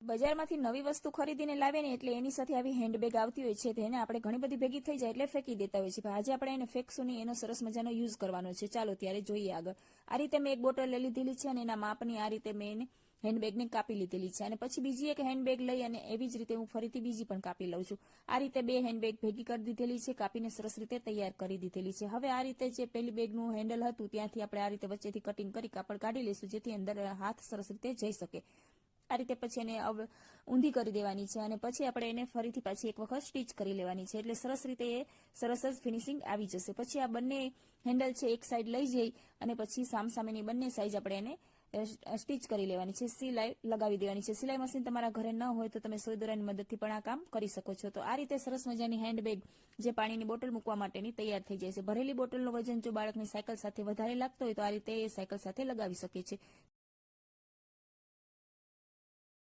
બજારમાંથી નવી વસ્તુ ખરીદીને લાવીએ ને એટલે એની સાથે આવી હેન્ડબેગ આવતી હોય છે, તેને આપણે ઘણી બધી ભેગી થઈ જાય એટલે ફેંકી દેતા હોય છે. આજે આપણે એને ફેંકશું નહીં, એનો સરસ મજાનો યુઝ કરવાનો છે. ચાલો ત્યારે જોઈએ આગળ. આ રીતે મેં એક બોટલ લઈ લીધેલી છે અને એના માપની આ રીતે મેં એને હેન્ડબેગને કાપી લીધેલી છે. અને પછી બીજી એક હેન્ડબેગ લઈ અને એવી જ રીતે હું ફરીથી બીજી પણ કાપી લઉં છું. આ રીતે બે હેન્ડબેગ ભેગી કરી દીધેલી છે, કાપીને સરસ રીતે તૈયાર કરી દીધેલી છે. હવે આ રીતે જે પેલી બેગનું હેન્ડલ હતું ત્યાંથી આપણે આ રીતે વચ્ચેથી કટિંગ કરી કાપડ કાઢી લઈશું, જેથી અંદર હાથ સરસ રીતે જઈ શકે. આ રીતે પછી એને ઊંધી કરી દેવાની છે અને પછી આપણે એને ફરીથી પાછી એક વખત સ્ટીચ કરી લેવાની છે, એટલે સરસ રીતે એ સરસ જ ફિનિશિંગ આવી જશે. પછી આ બંને હેન્ડલ છે એક સાઈડ લઈ જઈ અને પછી સામસામેની બંને સાઈઝ આપણે એને સ્ટીચ કરી લેવાની છે, સિલાઈ લગાવી દેવાની છે. સિલાઈ મશીન તમારા ઘરે ન હોય તો તમે સુઈ દોરાની મદદથી પણ આ કામ કરી શકો છો. તો આ રીતે સરસ મજાની હેન્ડબેગ જે પાણીની બોટલ મૂકવા માટેની તૈયાર થઈ જાય છે. ભરેલી બોટલનું વજન જો બાળકની સાયકલ સાથે વધારે લાગતો હોય તો આ રીતે એ સાયકલ સાથે લગાવી શકે છે.